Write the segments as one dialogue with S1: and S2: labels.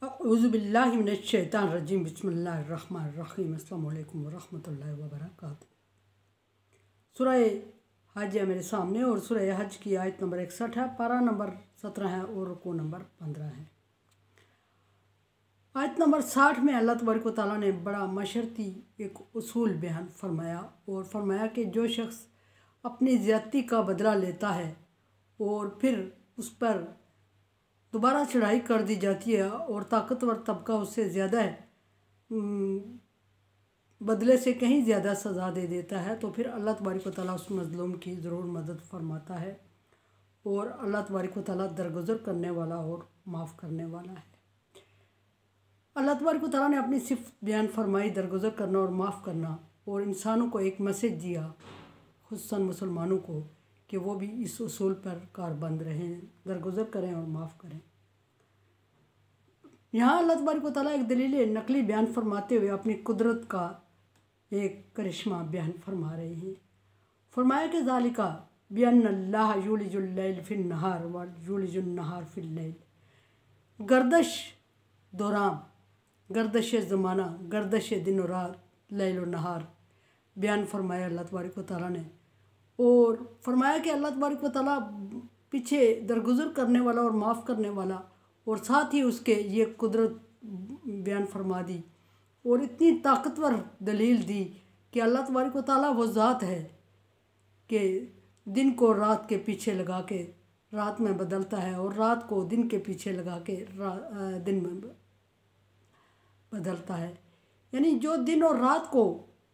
S1: औज़ुबिल्लाहिमिनश्शैतानिर्रजीम बिस्मिल्लाहिर्रहमानिर्रहीम अस्सलामु अलैकुम वरहमतुल्लाहि वबरकातुहू। सूरह हज है मेरे सामने और सूरह हज की आयत नंबर 61 है, पारा नंबर 17 है और रुकू नंबर 15 है। आयत नंबर 60 में अल्लाह तबारक व तआला ने बड़ा मशरती एक उसूल बयान फरमाया और फरमाया कि जो शख्स अपनी ज़्यादती का बदला लेता है और फिर उस पर दोबारा चढ़ाई कर दी जाती है और ताकतवर तबका उससे ज़्यादा बदले से कहीं ज़्यादा सज़ा दे देता है, तो फिर अल्लाह तबारक व तआला उस मज़लूम की ज़रूर मदद फरमाता है और अल्लाह तबारक व तआला दरगुज़र करने वाला और माफ़ करने वाला है। अल्लाह तबारक व तआला ने अपनी सिफ़त बयान फरमाई दरगुज़र करना और माफ़ करना और इंसानों को एक मैसेज दिया, खुसूसन मुसलमानों को, कि वो भी इस उसूल पर कारबंद रहें, दरगुज़र करें और माफ़ करें। यहाँ अल्लाह तबारक व तआला एक दलील नकली बयान फरमाते हुए अपनी कुदरत का एक करिश्मा बयान फरमा रहे हैं। फरमाया कि ज़ालिका बिअन्नल्लाह युलिजुल लैल फिन नहार व युलिजुन नहार फिल लैल। गर्दश दौरान, गर्दश ज़माना, गर्दश दिन और रात, लैल और नहार बयान फरमाया अल्लाह तबारक व तआला ने और फरमाया कि अल्लाह तबारक व तआला पीछे दरगुज़र करने वाला और माफ़ करने वाला, और साथ ही उसके ये कुदरत बयान फरमा दी और इतनी ताकतवर दलील दी कि अल्लाह तबारक व तआला वो ज़ात है कि दिन को रात के पीछे लगा के रात में बदलता है और रात को दिन के पीछे लगा के दिन में बदलता है। यानी जो दिन और रात को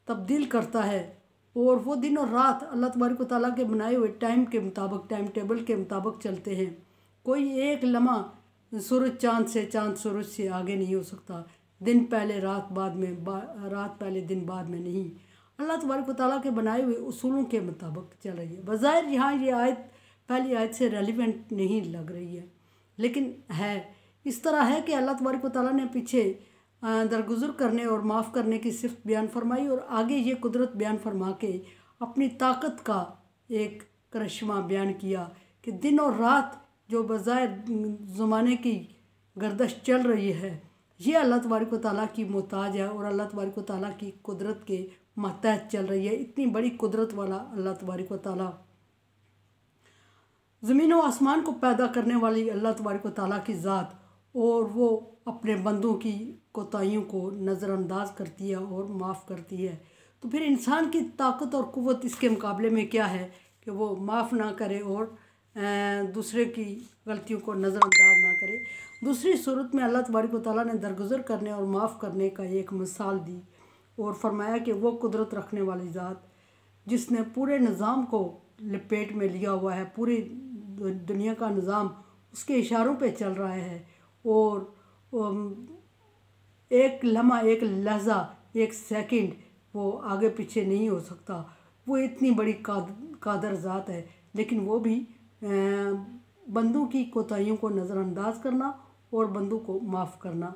S1: तब्दील करता है और वो दिन और रात अल्लाह तबारक व तआला के बनाए हुए टाइम के मुताबिक, टाइम टेबल के मुताबिक चलते हैं। कोई एक लम्हा सूरज चाँद से, चाँद सूरज से आगे नहीं हो सकता। दिन पहले रात बाद में, रात पहले दिन बाद में नहीं। अल्लाह तबारक व तआला के बनाए हुए उसूलों के मुताबिक चल रही है। बज़ाहिर यहाँ ये आयत पहली आयत से रेलिवेंट नहीं लग रही है, लेकिन है इस तरह है कि अल्लाह तबारक व तआला ने पीछे दरगुज़र करने और माफ़ करने की सिफ़त बयान फरमाई और आगे ये कुदरत बयान फरमा के अपनी ताकत का एक करिश्मा बयान किया कि दिन और रात जो बज़ाहिर ज़माने की गर्दश चल रही है, ये अल्लाह तबारक व तआला की मोहताज है और अल्लाह तबारक व तआला की कुदरत के मातहत चल रही है। इतनी बड़ी कुदरत वाला अल्लाह तबारक व तआला, ज़मीन व आसमान को पैदा करने वाली अल्लाह तबारक व तआला की ज़ात, और वो अपने बंदों की कोताहियों को नज़रअंदाज करती है और माफ़ करती है। तो फिर इंसान की ताकत और क़ुव्वत इसके मुकाबले में क्या है कि वो माफ़ ना करे और दूसरे की गलतियों को नज़रअंदाज ना करे। दूसरी सूरत में अल्लाह तबारक व तआला ने दरगुज़र करने और माफ़ करने का एक मिसाल दी और फरमाया कि वो कुदरत रखने वाली ज़ात जिसने पूरे निज़ाम को लपेट में लिया हुआ है, पूरी दुनिया का निज़ाम उसके इशारों पे चल रहा है और एक लम्हा, एक लहज़ा, एक सेकंड वो आगे पीछे नहीं हो सकता। वो इतनी बड़ी कादर ज़ात है, लेकिन वो भी बंदों की कोताहियों को नज़रअंदाज करना और बंदों को माफ़ करना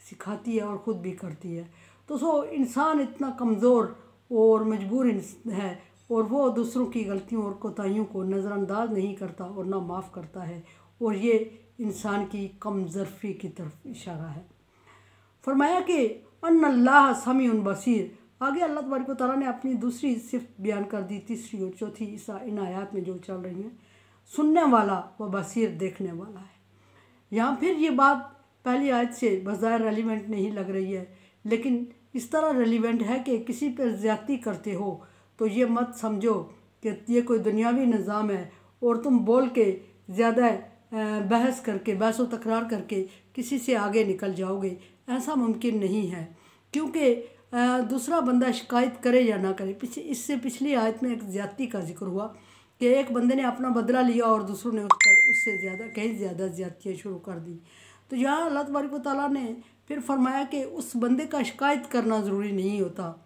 S1: सिखाती है और ख़ुद भी करती है। तो इंसान इतना कमज़ोर और मजबूर है और वो दूसरों की गलतियों और कोताहियों को नज़रअंदाज नहीं करता और ना माफ़ करता है, और ये इंसान की कमज़रफ़ी की तरफ इशारा है। फरमाया कि अन्नल्लाह समीउन बसीर। आगे अल्लाह तबारक व तआला ने अपनी दूसरी सिफ़त बयान कर दी, तीसरी और चौथी इन आयात में जो चल रही हैं, सुनने वाला व बसीर, देखने वाला है। यहाँ फिर ये बात पहली आयत से बज़ाहिर रेलिवेंट नहीं लग रही है, लेकिन इस तरह रेलिवेंट है कि किसी पर ज़्यादती करते हो तो ये मत समझो कि ये कोई दुनियावी निज़ाम है और तुम बोल के ज़्यादा बहस करके, बहस व तकरार करके किसी से आगे निकल जाओगे। ऐसा मुमकिन नहीं है, क्योंकि दूसरा बंदा शिकायत करे या ना करे। इससे पिछली आयत में एक ज़्यादती का जिक्र हुआ कि एक बंदे ने अपना बदला लिया और दूसरों ने उससे ज़्यादा, कहीं ज़्यादा ज़्यादतियाँ शुरू कर दी। तो यहाँ अल्लाह तबारक व तआला ने फिर फरमाया कि उस बंदे का शिकायत करना ज़रूरी नहीं होता,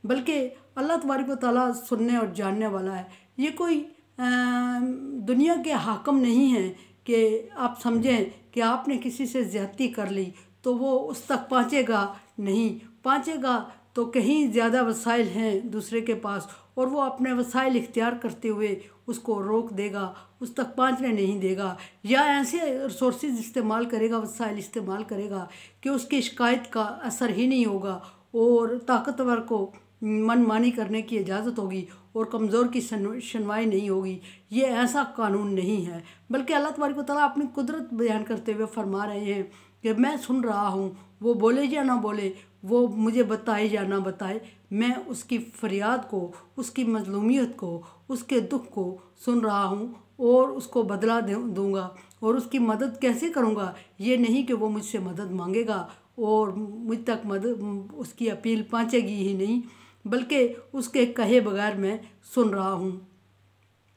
S1: बल्कि अल्लाह तबारक व तआला सुनने और जानने वाला है। ये कोई दुनिया के हाकम नहीं है कि आप समझें कि आपने किसी से ज़्यादती कर ली तो वो उस तक पहुँचेगा नहीं, पहुँचेगा तो कहीं ज़्यादा वसाइल हैं दूसरे के पास और वो अपने वसाइल इख्तियार करते हुए उसको रोक देगा, उस तक पहुँचने नहीं देगा, या ऐसे रिसोर्सेज इस्तेमाल करेगा, वसाइल इस्तेमाल करेगा कि उसकी शिकायत का असर ही नहीं होगा और ताकतवर को मनमानी करने की इजाज़त होगी और कमज़ोर की सुनवाई नहीं होगी। ये ऐसा कानून नहीं है, बल्कि अल्लाह तबारक व तआला अपनी कुदरत बयान करते हुए फरमा रहे हैं कि मैं सुन रहा हूँ, वो बोले या ना बोले, वो मुझे बताए या ना बताए, मैं उसकी फरियाद को, उसकी मजलूमियत को, उसके दुख को सुन रहा हूँ और उसको बदला दूँगा। और उसकी मदद कैसे करूँगा? ये नहीं कि वो मुझसे मदद मांगेगा और मुझ तक मदद उसकी अपील पहुँचेगी ही नहीं, बल्कि उसके कहे बगैर मैं सुन रहा हूँ।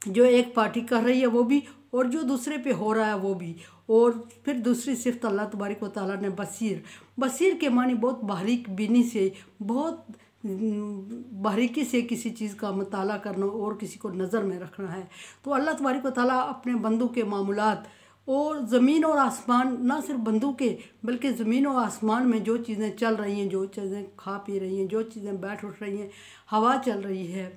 S1: जो एक पार्टी कर रही है वो भी, और जो दूसरे पे हो रहा है वो भी। और फिर दूसरी सिफ़त अल्लाह तबारक व तआला ने बसीर के मानी बहुत बारीक बीनी से, बहुत बारीकी से किसी चीज़ का मुताला करना और किसी को नज़र में रखना है। तो अल्लाह तबारक व तआला अपने बंदों के मामूलात और ज़मीन और आसमान, ना सिर्फ बंदों के बल्कि ज़मीन और आसमान में जो चीज़ें चल रही हैं, जो चीज़ें खा पी रही हैं, जो चीज़ें बैठ उठ रही हैं, हवा चल रही है,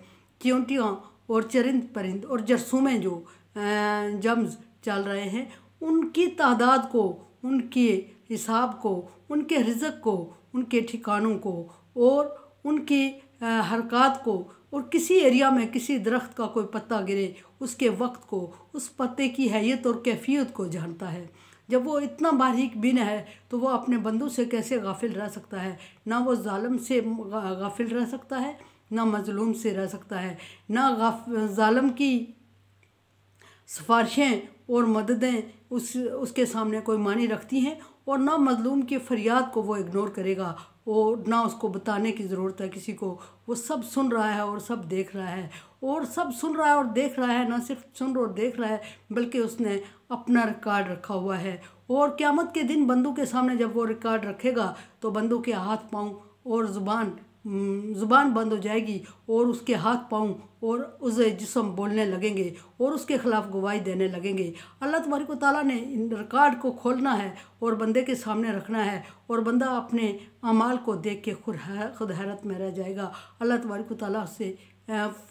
S1: चींटियाँ और चरिंद परिंद और जरसूमें जो जम्स चल रहे हैं, उनकी तादाद को, उनके हिसाब को, उनके रिज़्क़ को, उनके ठिकानों को और उनकी हरकत को, और किसी एरिया में किसी दरख्त का कोई पत्ता गिरे उसके वक्त को, उस पत्ते की हैयत और कैफियत को जानता है। जब वो इतना बारीक बीन है तो वो अपने बंदों से कैसे गाफिल रह सकता है? ना वो जालिम से गाफिल रह सकता है, ना मजलूम से रह सकता है, ना जालिम की सिफारिशें और मददें उसके सामने कोई मानी रखती हैं, और ना मजलूम की फरियाद को वो इग्नोर करेगा, और ना उसको बताने की ज़रूरत है किसी को। वो सब सुन रहा है और सब देख रहा है, और सब सुन रहा है और देख रहा है। ना सिर्फ सुन और देख रहा है बल्कि उसने अपना रिकॉर्ड रखा हुआ है, और क़यामत के दिन बंदों के सामने जब वो रिकॉर्ड रखेगा तो बंदों के हाथ पाँव और ज़ुबान बंद हो जाएगी, और उसके हाथ पाँव और उसे जिस्म बोलने लगेंगे और उसके ख़िलाफ़ गवाही देने लगेंगे। अल्लाह तबारक व तआला ने इन रिकॉर्ड को खोलना है और बंदे के सामने रखना है, और बंदा अपने अमाल को देख के खुद हैरत में रह जाएगा। अल्लाह तबारक व तआला से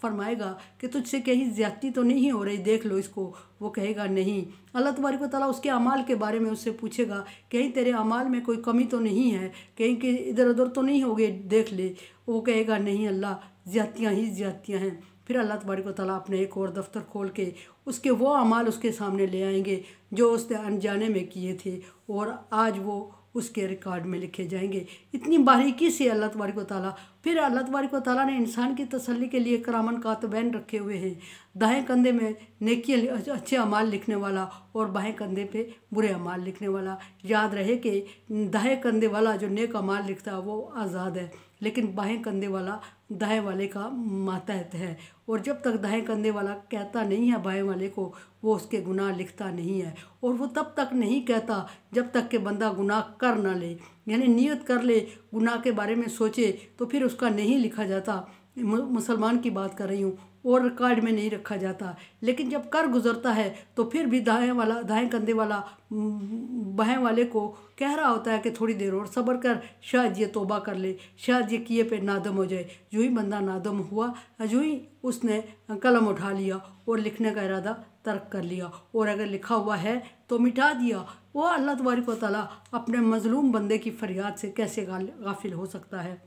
S1: फरमाएगा कि तुझसे कहीं ज़्यादती तो नहीं हो रही, देख लो इसको। वो कहेगा नहीं। अल्लाह तबारक व तआला उसके अमाल के बारे में उससे पूछेगा, कहीं तेरे अमाल में कोई कमी तो नहीं है, कहीं कि इधर उधर तो नहीं हो गए, देख ले। वो कहेगा नहीं अल्लाह, ज़्यादतियाँ ही ज़्यादतियाँ हैं। फिर अल्लाह तबारक व तआला अपने एक और दफ्तर खोल के उसके वो अमाल उसके सामने ले आएंगे जो उसने अनजाने में किए थे, और आज वो उसके रिकॉर्ड में लिखे जाएंगे। इतनी बारीकी से अल्लाह तबारक व तआला। फिर अल्लाह तबारक व तआला ने इंसान की तसल्ली के लिए करामन कातिबैन रखे हुए हैं, दाएं कंधे में नेकी अच्छे अमाल लिखने वाला और बाएं कंधे पे बुरे अमाल लिखने वाला। याद रहे कि दाएं कंधे वाला जो नेक अमाल लिखता है वो आज़ाद है, लेकिन बाएं कंधे वाला दाएं वाले का मातहत है, और जब तक दाएं कंधे वाला कहता नहीं है बाएं वाले को, वो उसके गुनाह लिखता नहीं है। और वो तब तक नहीं कहता जब तक कि बंदा गुनाह कर ना ले, यानी नियत कर ले, गुनाह के बारे में सोचे, तो फिर उसका नहीं लिखा जाता। मुसलमान की बात कर रही हूँ, और रिकॉर्ड में नहीं रखा जाता। लेकिन जब कर गुजरता है तो फिर भी दाएं कंधे वाला बाएं वाले को कह रहा होता है कि थोड़ी देर और सब्र कर, शायद ये तौबा कर ले, शायद ये किए पे नादम हो जाए। जो ही बंदा नादम हुआ, जो ही उसने कलम उठा लिया और लिखने का इरादा तर्क कर लिया, और अगर लिखा हुआ है तो मिटा दिया। वो अल्लाह तबारक व तआला अपने मजलूम बंदे की फरियाद से कैसे गाफिल हो सकता है,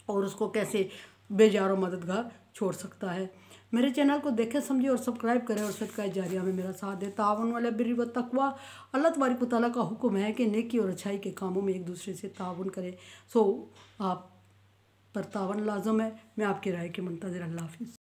S1: और उसको कैसे बेजारो मददगार छोड़ सकता है। मेरे चैनल को देखें, समझे और सब्सक्राइब करें, और सदका जारिया में मेरा साथ दे। तावन वाला बिर्रि व तक़वा। अल्लाह तबारक व तआला का हुक्म है कि नेकी और अच्छाई के कामों में एक दूसरे से तावन करें। सो आप पर तावन लाजम है। मैं आपकी राय की मुंतज़िर। अल्लाह हाफ़िज़।